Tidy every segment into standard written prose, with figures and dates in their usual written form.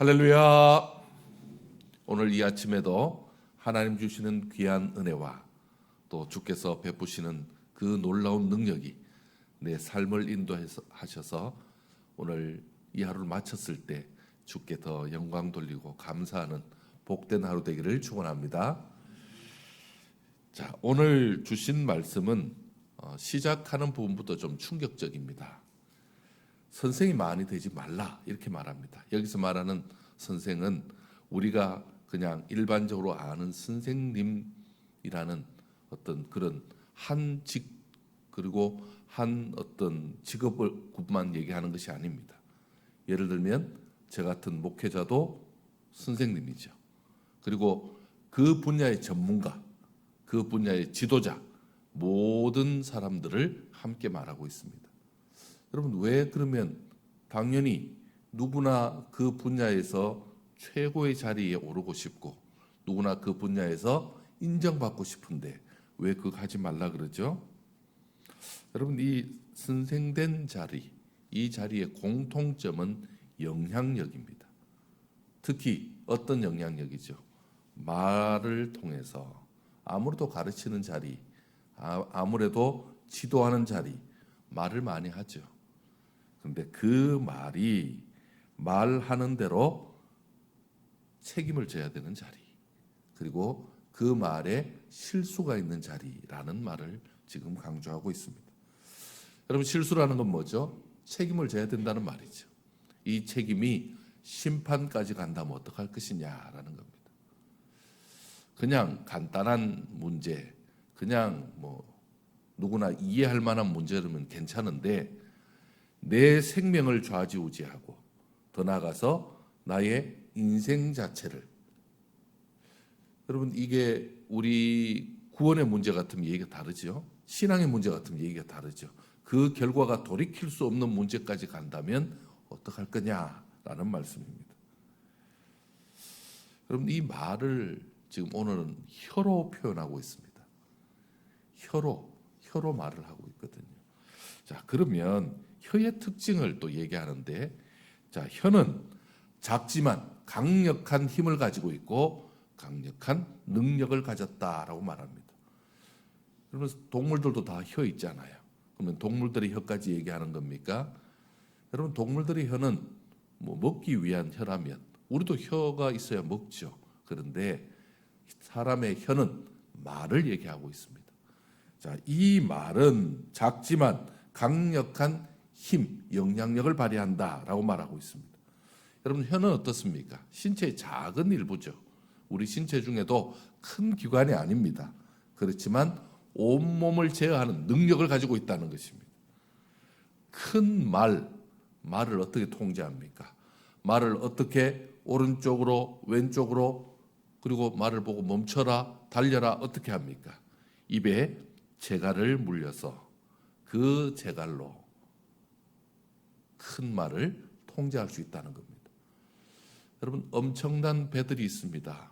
할렐루야. 오늘 이 아침에도 하나님 주시는 귀한 은혜와 또 주께서 베푸시는 그 놀라운 능력이 내 삶을 인도하셔서 오늘 이 하루를 마쳤을 때 주께 더 영광 돌리고 감사하는 복된 하루 되기를 축원합니다. 자, 오늘 주신 말씀은 시작하는 부분부터 좀 충격적입니다. 선생이 많이 되지 말라 이렇게 말합니다. 여기서 말하는 선생은 우리가 그냥 일반적으로 아는 선생님이라는 어떤 그런 그리고 한 어떤 직업을만 얘기하는 것이 아닙니다. 예를 들면 저 같은 목회자도 선생님이죠. 그리고 그 분야의 전문가, 그 분야의 지도자, 모든 사람들을 함께 말하고 있습니다. 여러분, 왜 그러면 당연히 누구나 그 분야에서 최고의 자리에 오르고 싶고 누구나 그 분야에서 인정받고 싶은데 왜 그거 하지 말라 그러죠? 여러분, 이 선생된 자리, 이 자리의 공통점은 영향력입니다. 특히 어떤 영향력이죠? 말을 통해서 아무래도 가르치는 자리, 아무래도 지도하는 자리, 말을 많이 하죠. 그런데 그 말이 말하는 대로 책임을 져야 되는 자리, 그리고 그 말에 실수가 있는 자리라는 말을 지금 강조하고 있습니다. 여러분, 실수라는 건 뭐죠? 책임을 져야 된다는 말이죠. 이 책임이 심판까지 간다면 어떡할 것이냐라는 겁니다. 그냥 간단한 문제, 그냥 누구나 이해할 만한 문제라면 괜찮은데 내 생명을 좌지우지하고 더 나아가서 나의 인생 자체를, 여러분, 이게 우리 구원의 문제 같으면 얘기가 다르죠. 신앙의 문제 같으면 얘기가 다르죠. 그 결과가 돌이킬 수 없는 문제까지 간다면 어떡할 거냐라는 말씀입니다. 여러분, 이 말을 지금 오늘은 혀로 표현하고 있습니다. 혀로 말을 하고 있거든요. 자, 그러면 혀의 특징을 또 얘기하는데, 자, 혀는 작지만 강력한 힘을 가지고 있고 강력한 능력을 가졌다라고 말합니다. 그러면 동물들도 다 혀 있잖아요. 그러면 동물들의 혀까지 얘기하는 겁니까? 여러분, 동물들의 혀는 먹기 위한 혀라면 우리도 혀가 있어야 먹죠. 그런데 사람의 혀는 말을 얘기하고 있습니다. 자, 이 말은 작지만 강력한 힘, 영향력을 발휘한다라고 말하고 있습니다. 여러분, 혀는 어떻습니까? 신체의 작은 일부죠. 우리 신체 중에도 큰 기관이 아닙니다. 그렇지만 온몸을 제어하는 능력을 가지고 있다는 것입니다. 큰 말을 어떻게 통제합니까? 말을 어떻게 오른쪽으로 왼쪽으로, 그리고 말을 보고 멈춰라 달려라 어떻게 합니까? 입에 재갈을 물려서 그 재갈로 큰 말을 통제할 수 있다는 겁니다. 여러분, 엄청난 배들이 있습니다.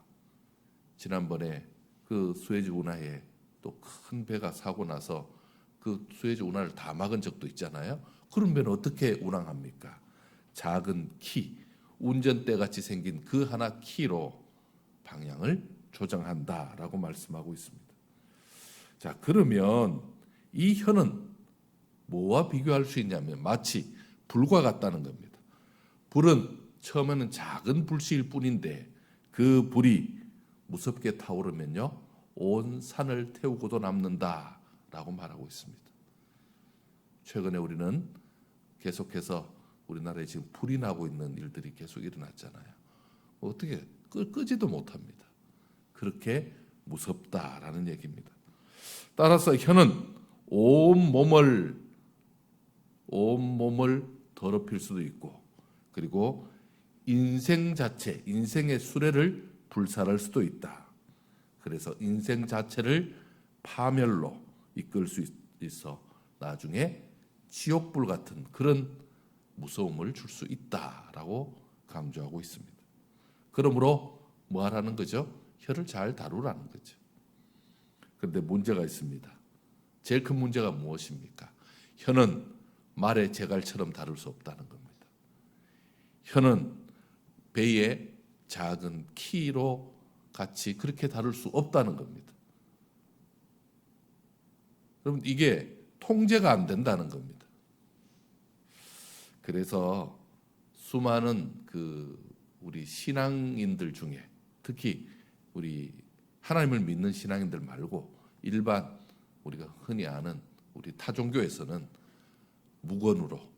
지난번에 그 수에즈 운하에 또 큰 배가 사고 나서 그 수에즈 운하를 다 막은 적도 있잖아요. 그런 배는 어떻게 운항합니까? 작은 키, 운전대 같이 생긴 그 하나 키로 방향을 조정한다라고 말씀하고 있습니다. 자, 그러면 이 혀는 뭐와 비교할 수 있냐면 마치 불과 같다는 겁니다. 불은 처음에는 작은 불씨일 뿐인데 그 불이 무섭게 타오르면요, 온 산을 태우고도 남는다라고 말하고 있습니다. 최근에 우리는 계속해서 우리나라에 지금 불이 나고 있는 일들이 계속 일어났잖아요. 어떻게 끄지도 못합니다. 그렇게 무섭다라는 얘기입니다. 따라서 혀는 온 몸을 더럽힐 수도 있고, 그리고 인생 자체, 인생의 수레를 불살할 수도 있다. 그래서 인생 자체를 파멸로 이끌 수 있어 나중에 지옥불 같은 그런 무서움을 줄 수 있다라고 강조하고 있습니다. 그러므로 뭐 하라는 거죠? 혀를 잘 다루라는 거죠. 그런데 문제가 있습니다. 제일 큰 문제가 무엇입니까? 혀는 말의 재갈처럼 다룰 수 없다는 겁니다. 혀는 배의 작은 키로 같이 그렇게 다룰 수 없다는 겁니다. 여러분 이게 통제가 안 된다는 겁니다. 그래서 수많은 우리 신앙인들 중에 특히 우리 하나님을 믿는 신앙인들 말고 일반 우리가 흔히 아는 우리 타종교에서는 무건으로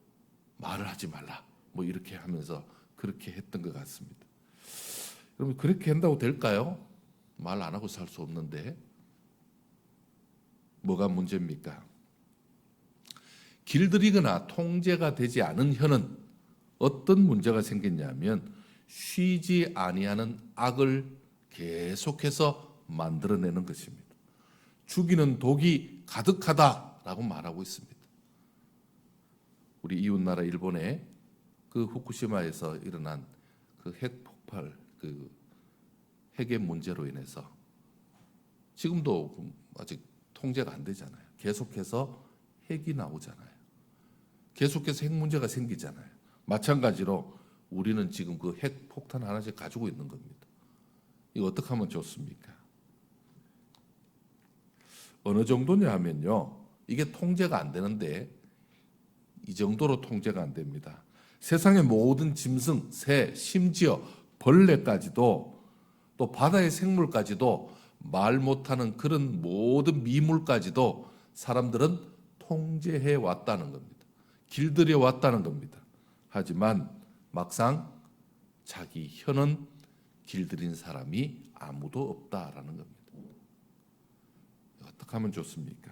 말을 하지 말라 뭐 이렇게 하면서 그렇게 했던 것 같습니다. 여러분 그렇게 한다고 될까요? 말 안 하고 살 수 없는데 뭐가 문제입니까? 길들이거나 통제가 되지 않은 혀는 어떤 문제가 생겼냐면 쉬지 아니하는 악을 계속해서 만들어내는 것입니다. 죽이는 독이 가득하다라고 말하고 있습니다. 우리 이웃나라 일본의 그 후쿠시마에서 일어난 그 핵폭발, 그 핵의 문제로 인해서 지금도 아직 통제가 안 되잖아요. 계속해서 핵이 나오잖아요. 계속해서 핵 문제가 생기잖아요. 마찬가지로 우리는 지금 그 핵 폭탄 하나씩 가지고 있는 겁니다. 이거 어떻게 하면 좋습니까? 어느 정도냐 하면요. 이게 통제가 안 되는데 이 정도로 통제가 안 됩니다. 세상의 모든 짐승, 새, 심지어 벌레까지도 또 바다의 생물까지도 말 못하는 그런 모든 미물까지도 사람들은 통제해 왔다는 겁니다. 길들여 왔다는 겁니다. 하지만 막상 자기 혀는 길들인 사람이 아무도 없다라는 겁니다. 어떻게 하면 좋습니까?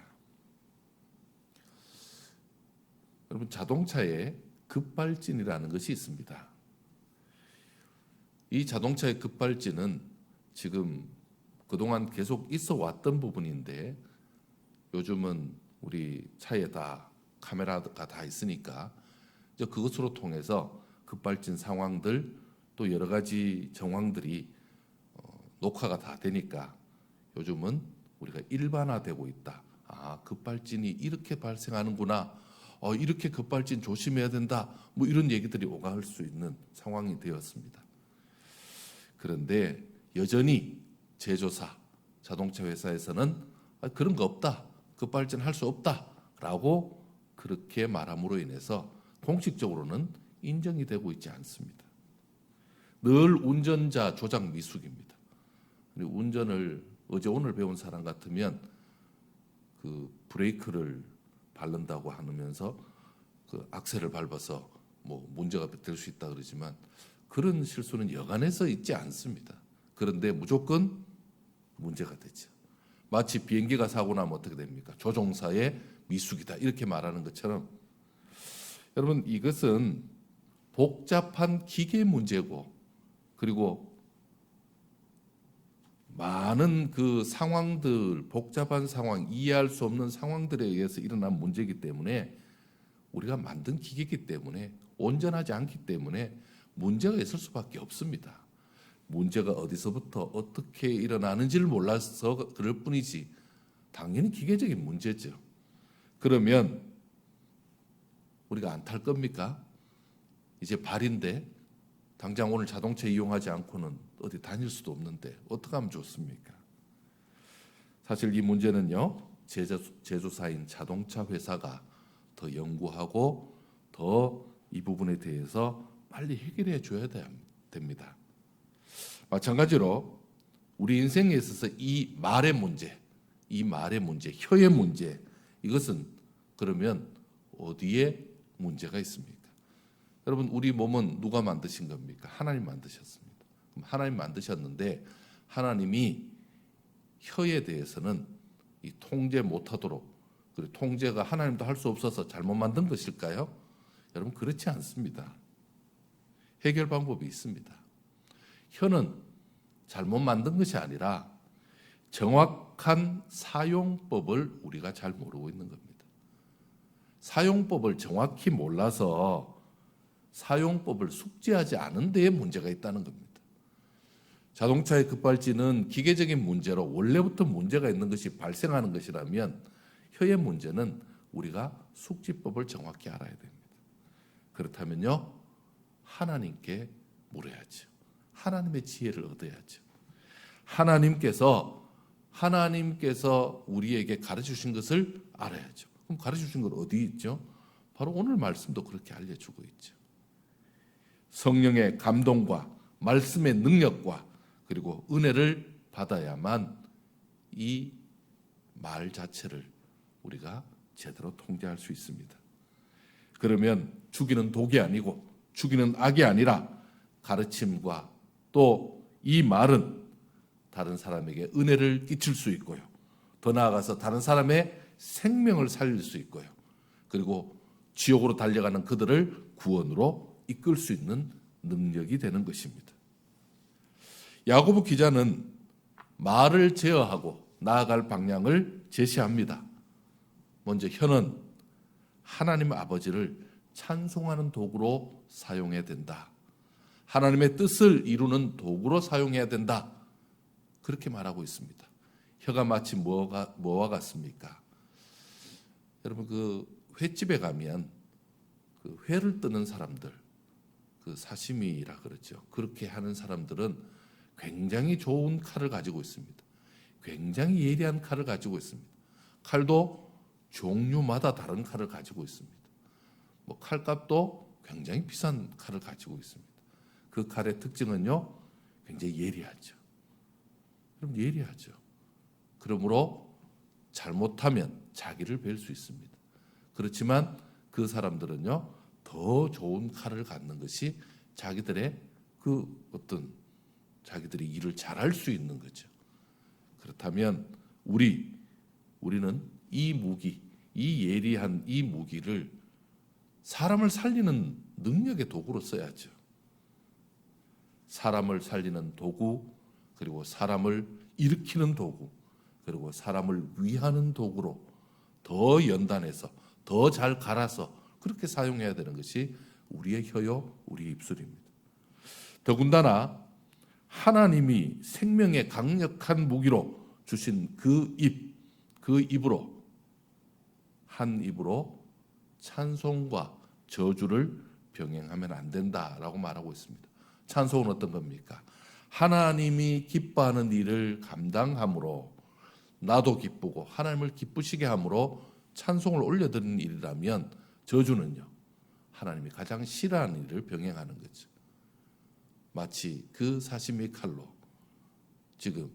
여러분 자동차에 급발진이라는 것이 있습니다. 이 자동차의 급발진은 지금 그동안 계속 있어 왔던 부분인데 요즘은 우리 차에 다 카메라가 다 있으니까 이제 그것으로 통해서 급발진 상황들 또 여러 가지 정황들이 녹화가 다 되니까 요즘은 우리가 일반화되고 있다. 아, 급발진이 이렇게 발생하는구나. 이렇게 급발진 조심해야 된다. 뭐 이런 얘기들이 오갈 수 있는 상황이 되었습니다. 그런데 여전히 제조사, 자동차 회사에서는 그런 거 없다. 급발진 할 수 없다라고 그렇게 말함으로 인해서 공식적으로는 인정이 되고 있지 않습니다. 늘 운전자 조작 미숙입니다. 운전을 어제 오늘 배운 사람 같으면 그 브레이크를 밟는다고 하면서 그 악셀을 밟아서 뭐 문제가 될 수 있다 그러지만 그런 실수는 여간해서 있지 않습니다. 그런데 무조건 문제가 되죠. 마치 비행기가 사고 나면 어떻게 됩니까? 조종사의 미숙이다 이렇게 말하는 것처럼 여러분 이것은 복잡한 기계 문제고 그리고 많은 그 상황들, 복잡한 상황, 이해할 수 없는 상황들에 의해서 일어난 문제이기 때문에 우리가 만든 기계이기 때문에 온전하지 않기 때문에 문제가 있을 수밖에 없습니다. 문제가 어디서부터 어떻게 일어나는지를 몰라서 그럴 뿐이지 당연히 기계적인 문제죠. 그러면 우리가 안 탈 겁니까? 이제 발인데 당장 오늘 자동차 이용하지 않고는 어디 다닐 수도 없는데 어떻게 하면 좋습니까? 사실 이 문제는요. 제조사인 자동차 회사가 더 연구하고 더 이 부분에 대해서 빨리 해결해 줘야 됩니다. 마찬가지로 우리 인생에 있어서 이 말의 문제, 혀의 문제 이것은 그러면 어디에 문제가 있습니까? 여러분 우리 몸은 누가 만드신 겁니까? 하나님 만드셨습니다. 그럼 하나님 만드셨는데 하나님이 혀에 대해서는 이 통제 못하도록 그리고 통제가 하나님도 할 수 없어서 잘못 만든 것일까요? 여러분 그렇지 않습니다. 해결 방법이 있습니다. 혀는 잘못 만든 것이 아니라 정확한 사용법을 우리가 잘 모르고 있는 겁니다. 사용법을 정확히 몰라서 사용법을 숙지하지 않은 데에 문제가 있다는 겁니다. 자동차의 급발진은 기계적인 문제로 원래부터 문제가 있는 것이 발생하는 것이라면 혀의 문제는 우리가 숙지법을 정확히 알아야 됩니다. 그렇다면요 하나님께 물어야죠. 하나님의 지혜를 얻어야죠. 하나님께서 우리에게 가르쳐주신 것을 알아야죠. 그럼 가르쳐주신 건 어디 있죠? 바로 오늘 말씀도 그렇게 알려주고 있죠. 성령의 감동과 말씀의 능력과 그리고 은혜를 받아야만 이 말 자체를 우리가 제대로 통제할 수 있습니다. 그러면 죽이는 독이 아니고 죽이는 악이 아니라 가르침과 또 이 말은 다른 사람에게 은혜를 끼칠 수 있고요. 더 나아가서 다른 사람의 생명을 살릴 수 있고요. 그리고 지옥으로 달려가는 그들을 구원으로 이끌 수 있는 능력이 되는 것입니다. 야고보 기자는 말을 제어하고 나아갈 방향을 제시합니다. 먼저 혀는 하나님 아버지를 찬송하는 도구로 사용해야 된다. 하나님의 뜻을 이루는 도구로 사용해야 된다. 그렇게 말하고 있습니다. 혀가 마치 뭐와 같습니까? 여러분 그 횟집에 가면 그 회를 뜨는 사람들, 그 사시미라 그러죠. 그렇게 하는 사람들은 굉장히 좋은 칼을 가지고 있습니다. 굉장히 예리한 칼을 가지고 있습니다. 칼도 종류마다 다른 칼을 가지고 있습니다. 뭐 칼값도 굉장히 비싼 칼을 가지고 있습니다. 그 칼의 특징은요, 굉장히 예리하죠. 그럼 예리하죠. 그러므로 잘못하면 자기를 뵐 수 있습니다. 그렇지만 그 사람들은요, 더 좋은 칼을 갖는 것이 자기들의 그 어떤 자기들이 일을 잘할 수 있는 거죠. 그렇다면 우리는 이 무기, 이 예리한 이 무기를 사람을 살리는 능력의 도구로 써야죠. 사람을 살리는 도구, 그리고 사람을 일으키는 도구, 그리고 사람을 위하는 도구로 더 연단해서 더 잘 갈아서 그렇게 사용해야 되는 것이 우리의 혀요, 우리의 입술입니다. 더군다나 하나님이 생명의 강력한 무기로 주신 그 입으로 한 입으로 찬송과 저주를 병행하면 안 된다라고 말하고 있습니다. 찬송은 어떤 겁니까? 하나님이 기뻐하는 일을 감당함으로 나도 기쁘고 하나님을 기쁘시게 함으로 찬송을 올려드리는 일이라면, 저주는요, 하나님이 가장 싫어하는 일을 병행하는 거죠. 마치 그 사시미 칼로 지금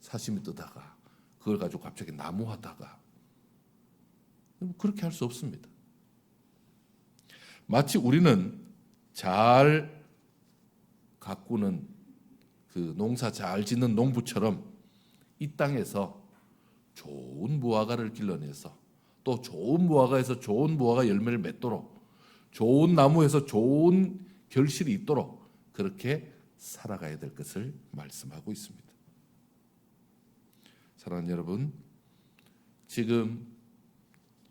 사시미 뜨다가 그걸 가지고 갑자기 나무 하다가, 그렇게 할 수 없습니다. 마치 우리는 잘 가꾸는 그 농사 잘 짓는 농부처럼 이 땅에서 좋은 무화과를 길러내서 또 좋은 무화과에서 좋은 무화과 열매를 맺도록, 좋은 나무에서 좋은 결실이 있도록 그렇게 살아가야 될 것을 말씀하고 있습니다. 사랑하는 여러분, 지금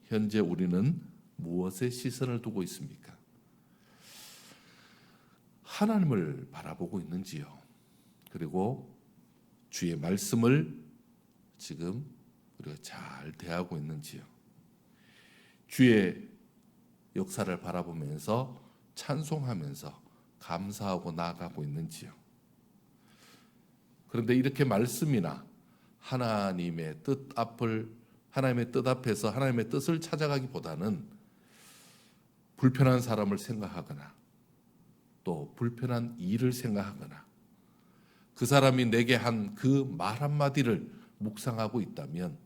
현재 우리는 무엇에 시선을 두고 있습니까? 하나님을 바라보고 있는지요? 그리고 주의 말씀을 지금 우리가 잘 대하고 있는지요? 주의 역사를 바라보면서 찬송하면서 감사하고 나아가고 있는지요? 그런데 이렇게 말씀이나 하나님의 뜻 앞에서 하나님의 뜻을 찾아가기보다는 불편한 사람을 생각하거나 또 불편한 일을 생각하거나 그 사람이 내게 한 그 말 한마디를 묵상하고 있다면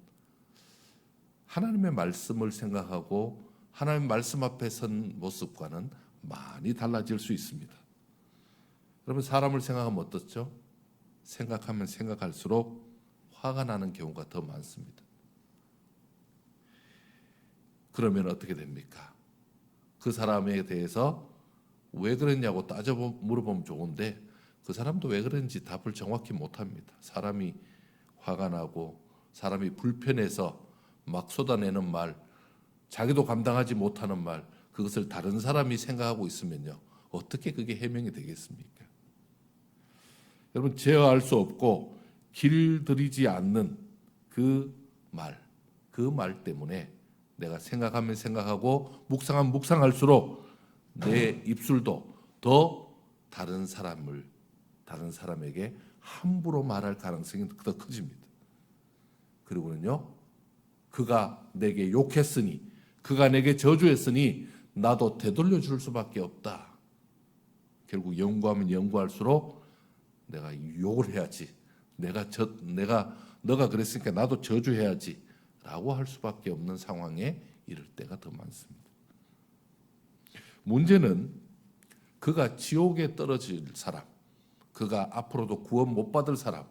하나님의 말씀을 생각하고 하나님의 말씀 앞에 선 모습과는 많이 달라질 수 있습니다. 여러분, 사람을 생각하면 어떻죠? 생각하면 생각할수록 화가 나는 경우가 더 많습니다. 그러면 어떻게 됩니까? 그 사람에 대해서 왜 그랬냐고 물어보면 좋은데 그 사람도 왜 그런지 답을 정확히 못합니다. 사람이 화가 나고 사람이 불편해서 막 쏟아내는 말, 자기도 감당하지 못하는 말, 그것을 다른 사람이 생각하고 있으면요, 어떻게 그게 해명이 되겠습니까? 여러분, 제어할 수 없고 길들이지 않는 그 말 때문에 내가 생각하면 생각하고 묵상하면 묵상할수록 내 입술도 더 다른 사람을 다른 사람에게 함부로 말할 가능성이 더 커집니다. 그리고는요, 그가 내게 욕했으니, 그가 내게 저주했으니 나도 되돌려 줄 수밖에 없다. 결국 연구하면 연구할수록 내가 욕을 해야지, 너가 그랬으니까 나도 저주해야지 라고 할 수밖에 없는 상황에 이를 때가 더 많습니다. 문제는 그가 지옥에 떨어질 사람, 그가 앞으로도 구원 못 받을 사람,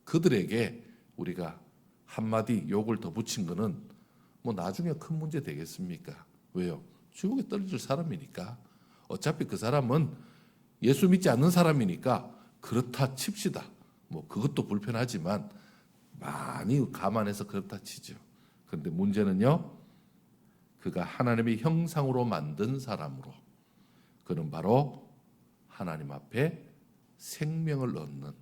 그들에게 우리가 한마디 욕을 더 붙인 거는 뭐 나중에 큰 문제 되겠습니까? 왜요? 지옥에 떨어질 사람이니까. 어차피 그 사람은 예수 믿지 않는 사람이니까 그렇다 칩시다. 뭐 그것도 불편하지만 많이 감안해서 그렇다 치죠. 그런데 문제는요, 그가 하나님의 형상으로 만든 사람으로, 그는 바로 하나님 앞에 생명을 얻는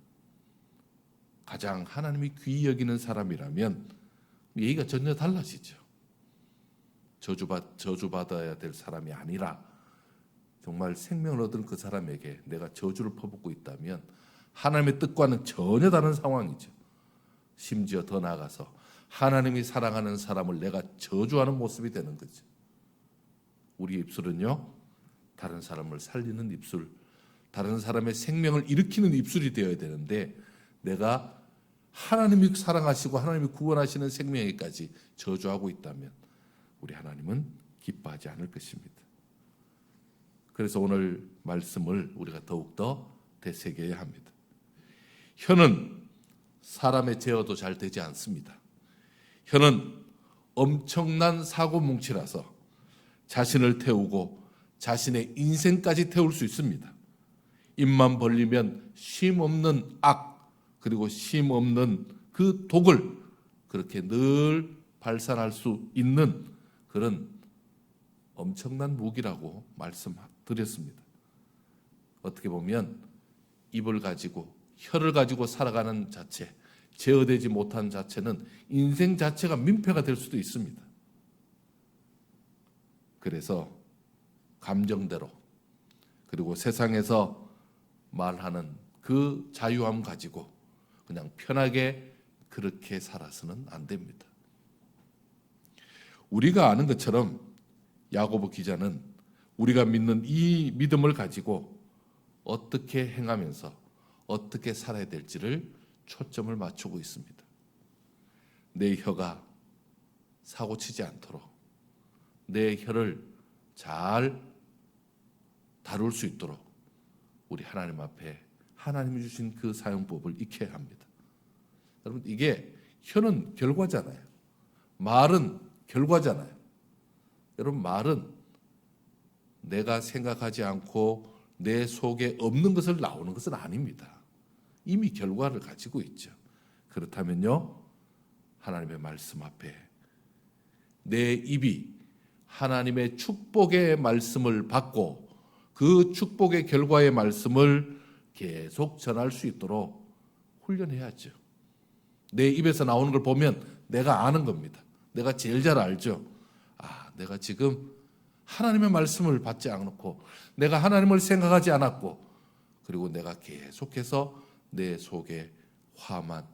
가장 하나님이 귀히 여기는 사람이라면 얘기가 전혀 달라지죠. 저주받아야 될 사람이 아니라 정말 생명을 얻은 그 사람에게 내가 저주를 퍼붓고 있다면 하나님의 뜻과는 전혀 다른 상황이죠. 심지어 더 나아가서 하나님이 사랑하는 사람을 내가 저주하는 모습이 되는 거죠. 우리 입술은요, 다른 사람을 살리는 입술, 다른 사람의 생명을 일으키는 입술이 되어야 되는데 내가 하나님이 사랑하시고 하나님이 구원하시는 생명에까지 저주하고 있다면 우리 하나님은 기뻐하지 않을 것입니다. 그래서 오늘 말씀을 우리가 더욱더 되새겨야 합니다. 혀는 사람의 제어도 잘 되지 않습니다. 혀는 엄청난 사고뭉치라서 자신을 태우고 자신의 인생까지 태울 수 있습니다. 입만 벌리면 쉼 없는 악, 그리고 쉼 없는 그 독을 그렇게 늘 발산할 수 있는 그런 엄청난 무기라고 말씀드렸습니다. 어떻게 보면 입을 가지고 혀를 가지고 살아가는 자체, 제어되지 못한 자체는 인생 자체가 민폐가 될 수도 있습니다. 그래서 감정대로, 그리고 세상에서 말하는 그 자유함 가지고 그냥 편하게 그렇게 살아서는 안 됩니다. 우리가 아는 것처럼 야고보 기자는 우리가 믿는 이 믿음을 가지고 어떻게 행하면서 어떻게 살아야 될지를 초점을 맞추고 있습니다. 내 혀가 사고치지 않도록 내 혀를 잘 다룰 수 있도록 우리 하나님 앞에 하나님이 주신 그 사용법을 익혀야 합니다. 여러분, 이게 혀는 결과잖아요. 말은 결과잖아요. 여러분, 말은 내가 생각하지 않고 내 속에 없는 것을 나오는 것은 아닙니다. 이미 결과를 가지고 있죠. 그렇다면요, 하나님의 말씀 앞에 내 입이 하나님의 축복의 말씀을 받고 그 축복의 결과의 말씀을 계속 전할 수 있도록 훈련해야죠. 내 입에서 나오는 걸 보면 내가 아는 겁니다. 내가 제일 잘 알죠. 내가 지금 하나님의 말씀을 받지 않고 내가 하나님을 생각하지 않았고, 그리고 내가 계속해서 내 속에 화만,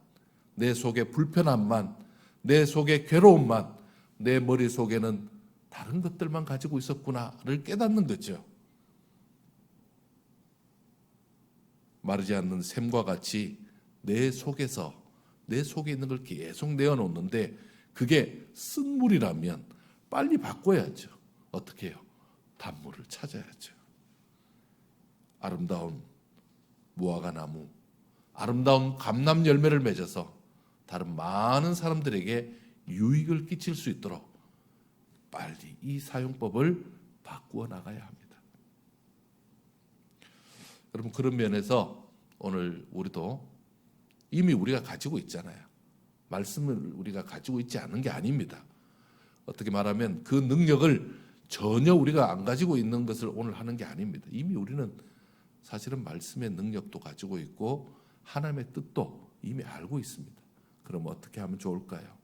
내 속에 불편함만, 내 속에 괴로움만, 내 머릿속에는 다른 것들만 가지고 있었구나를 깨닫는 거죠. 마르지 않는 샘과 같이 내 속에서 내 속에 있는 걸 계속 내어놓는데 그게 쓴물이라면 빨리 바꿔야죠. 어떻게 해요? 단물을 찾아야죠. 아름다운 무화과 나무, 아름다운 감람 열매를 맺어서 다른 많은 사람들에게 유익을 끼칠 수 있도록 빨리 이 사용법을 바꾸어 나가야 합니다. 여러분, 그런 면에서 오늘 우리도 이미 우리가 가지고 있잖아요. 말씀을 우리가 가지고 있지 않은 게 아닙니다. 어떻게 말하면 그 능력을 전혀 우리가 안 가지고 있는 것을 오늘 하는 게 아닙니다. 이미 우리는 사실은 말씀의 능력도 가지고 있고 하나님의 뜻도 이미 알고 있습니다. 그럼 어떻게 하면 좋을까요?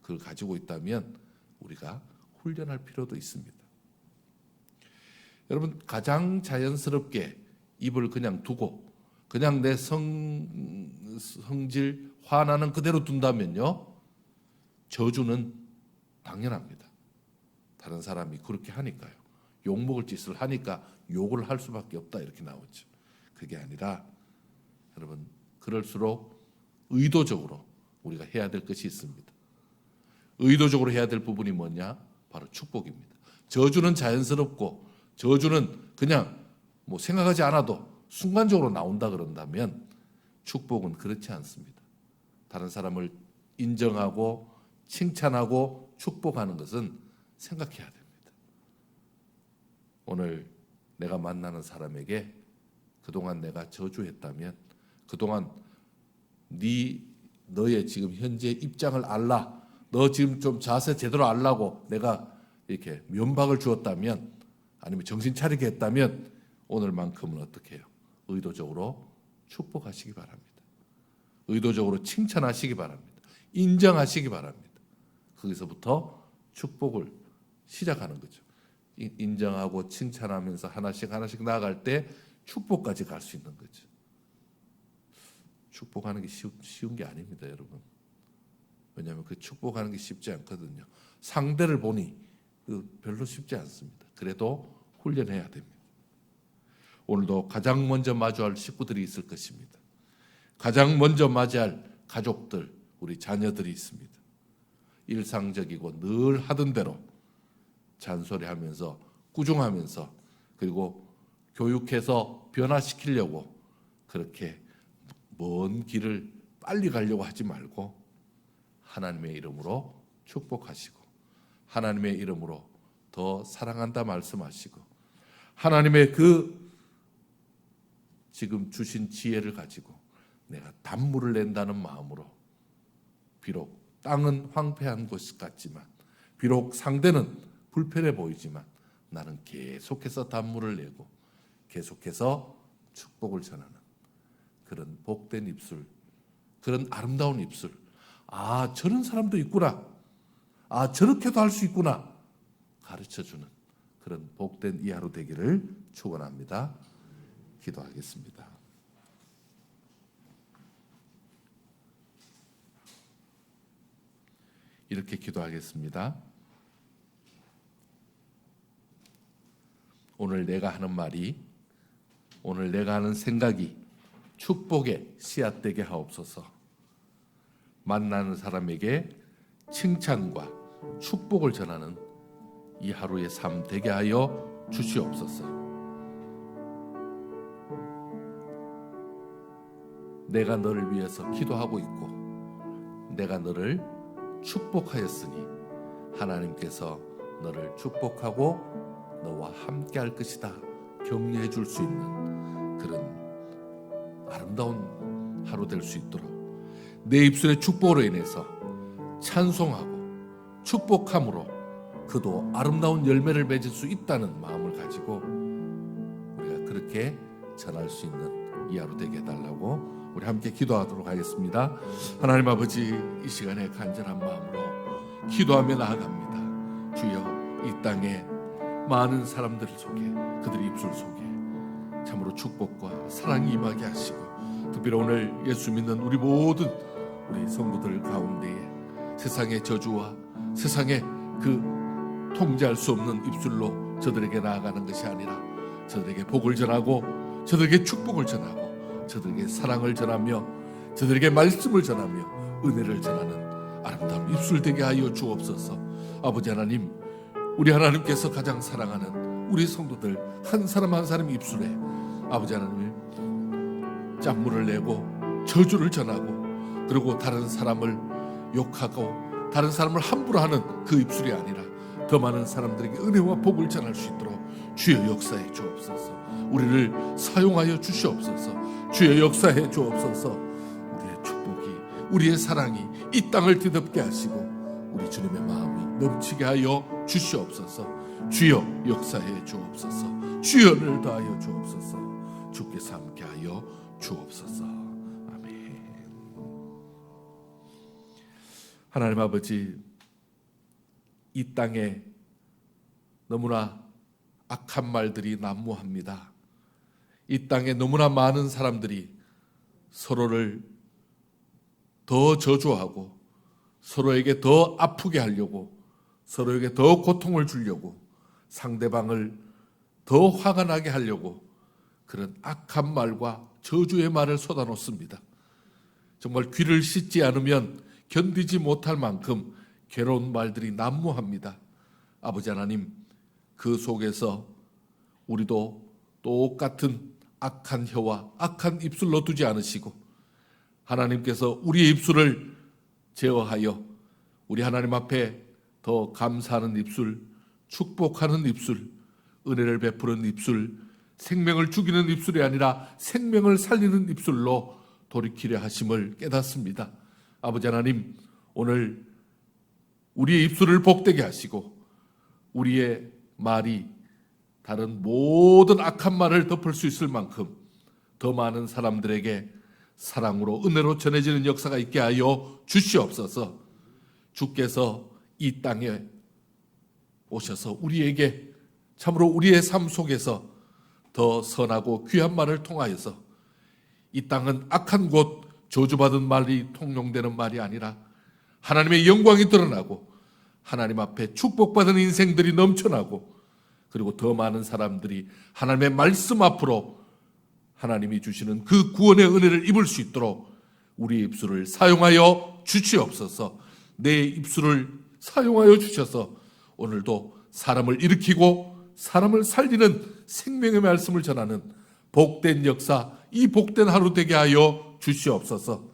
그걸 가지고 있다면 우리가 훈련할 필요도 있습니다. 여러분, 가장 자연스럽게 입을 그냥 두고 그냥 내 성질 화나는 그대로 둔다면요, 저주는 당연합니다. 다른 사람이 그렇게 하니까요. 욕먹을 짓을 하니까 욕을 할 수밖에 없다 이렇게 나오죠. 그게 아니라 여러분, 그럴수록 의도적으로 우리가 해야 될 것이 있습니다. 의도적으로 해야 될 부분이 뭐냐? 바로 축복입니다. 저주는 자연스럽고 저주는 그냥 뭐 생각하지 않아도 순간적으로 나온다 그런다면 축복은 그렇지 않습니다. 다른 사람을 인정하고 칭찬하고 축복하는 것은 생각해야 됩니다. 오늘 내가 만나는 사람에게 그동안 내가 저주했다면, 그동안 너의 지금 현재 입장을 알라, 너 지금 좀 자세 제대로 알라고 내가 이렇게 면박을 주었다면, 아니면 정신 차리게 했다면 오늘만큼은 어떻게 해요? 의도적으로 축복하시기 바랍니다. 의도적으로 칭찬하시기 바랍니다. 인정하시기 바랍니다. 거기서부터 축복을 시작하는 거죠. 인정하고 칭찬하면서 하나씩 나아갈 때 축복까지 갈 수 있는 거죠. 축복하는 게 쉬운 게 아닙니다, 여러분. 왜냐하면 그 축복하는 게 쉽지 않거든요. 상대를 보니 별로 쉽지 않습니다. 그래도 훈련해야 됩니다. 오늘도 가장 먼저 마주할 식구들이 있을 것입니다. 가장 먼저 맞이할 가족들, 우리 자녀들이 있습니다. 일상적이고 늘 하던 대로 잔소리하면서 꾸중하면서, 그리고 교육해서 변화시키려고 그렇게 먼 길을 빨리 가려고 하지 말고 하나님의 이름으로 축복하시고, 하나님의 이름으로 더 사랑한다 말씀하시고, 하나님의 그 지금 주신 지혜를 가지고 내가 단물을 낸다는 마음으로, 비록 땅은 황폐한 곳 같지만, 비록 상대는 불편해 보이지만 나는 계속해서 단물을 내고 계속해서 축복을 전하는 그런 복된 입술, 그런 아름다운 입술, 아 저런 사람도 있구나, 아 저렇게도 할 수 있구나 가르쳐주는 그런 복된 이 하루 되기를 축원합니다. 기도하겠습니다. 이렇게 기도하겠습니다. 오늘 내가 하는 말이, 오늘 내가 하는 생각이 축복의 씨앗되게 하옵소서. 만나는 사람에게 칭찬과 축복을 전하는 이 하루의 삶 되게 하여 주시옵소서. 내가 너를 위해서 기도하고 있고 내가 너를 축복하였으니 하나님께서 너를 축복하고 너와 함께 할 것이다 격려해 줄 수 있는 그런 아름다운 하루 될 수 있도록 내 입술의 축복으로 인해서 찬송하고 축복함으로 그도 아름다운 열매를 맺을 수 있다는 마음을 가지고 우리가 그렇게 전할 수 있는 이 하루 되게 해달라고 우리 함께 기도하도록 하겠습니다. 하나님 아버지, 이 시간에 간절한 마음으로 기도하며 나아갑니다. 주여, 이 땅에 많은 사람들 속에, 그들의 입술 속에 참으로 축복과 사랑이 임하게 하시고, 특별히 오늘 예수 믿는 우리 모든 우리 성도들 가운데에 세상의 저주와 세상의 그 통제할 수 없는 입술로 저들에게 나아가는 것이 아니라 저들에게 복을 전하고 저들에게 축복을 전하고 저들에게 사랑을 전하며 저들에게 말씀을 전하며 은혜를 전하는 아름다운 입술 되게 하여 주옵소서. 아버지 하나님, 우리 하나님께서 가장 사랑하는 우리 성도들 한 사람 한 사람 입술에 아버지 하나님 짠물을 내고 저주를 전하고 그리고 다른 사람을 욕하고 다른 사람을 함부로 하는 그 입술이 아니라 더 많은 사람들에게 은혜와 복을 전할 수 있도록 주여 역사해 주옵소서. 우리를 사용하여 주시옵소서. 주여 역사해 주옵소서. 우리의 축복이, 우리의 사랑이 이 땅을 뒤덮게 하시고 우리 주님의 마음이 넘치게 하여 주시옵소서. 주여 역사해 주옵소서. 주연을 다하여 주옵소서. 주께서 함께 하여 주옵소서. 아멘. 하나님 아버지, 이 땅에 너무나 악한 말들이 난무합니다. 이 땅에 너무나 많은 사람들이 서로를 더 저주하고 서로에게 더 아프게 하려고 서로에게 더 고통을 주려고 상대방을 더 화가 나게 하려고 그런 악한 말과 저주의 말을 쏟아놓습니다. 정말 귀를 씻지 않으면 견디지 못할 만큼 괴로운 말들이 난무합니다. 아버지 하나님, 그 속에서 우리도 똑같은 악한 혀와 악한 입술로 두지 않으시고 하나님께서 우리의 입술을 제어하여 우리 하나님 앞에 더 감사하는 입술, 축복하는 입술, 은혜를 베푸는 입술, 생명을 죽이는 입술이 아니라 생명을 살리는 입술로 돌이키려 하심을 깨닫습니다. 아버지 하나님, 오늘 우리의 입술을 복되게 하시고 우리의 말이 다른 모든 악한 말을 덮을 수 있을 만큼 더 많은 사람들에게 사랑으로 은혜로 전해지는 역사가 있게 하여 주시옵소서. 주께서 이 땅에 오셔서 우리에게 참으로 우리의 삶 속에서 더 선하고 귀한 말을 통하여서 이 땅은 악한 곳, 저주받은 말이 통용되는 말이 아니라 하나님의 영광이 드러나고 하나님 앞에 축복받은 인생들이 넘쳐나고 그리고 더 많은 사람들이 하나님의 말씀 앞으로 하나님이 주시는 그 구원의 은혜를 입을 수 있도록 우리의 입술을 사용하여 주시옵소서. 내 입술을 사용하여 주셔서 오늘도 사람을 일으키고 사람을 살리는 생명의 말씀을 전하는 복된 역사, 이 복된 하루 되게 하여 주시옵소서.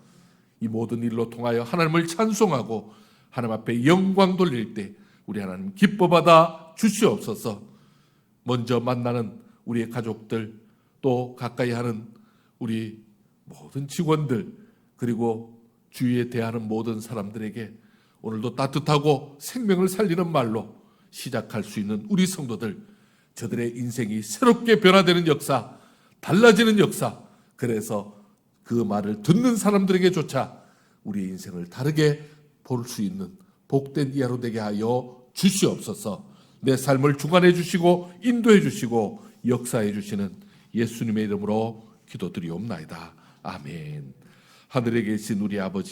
이 모든 일로 통하여 하나님을 찬송하고 하나님 앞에 영광 돌릴 때 우리 하나님 기뻐받아 주시옵소서. 먼저 만나는 우리의 가족들, 또 가까이 하는 우리 모든 직원들, 그리고 주위에 대하는 모든 사람들에게 오늘도 따뜻하고 생명을 살리는 말로 시작할 수 있는 우리 성도들, 저들의 인생이 새롭게 변화되는 역사, 달라지는 역사, 그래서 그 말을 듣는 사람들에게조차 우리의 인생을 다르게 볼 수 있는 복된 이 하루 되게 하여 주시옵소서. 내 삶을 주관해 주시고 인도해 주시고 역사해 주시는 예수님의 이름으로 기도드리옵나이다. 아멘. 하늘에 계신 우리 아버지,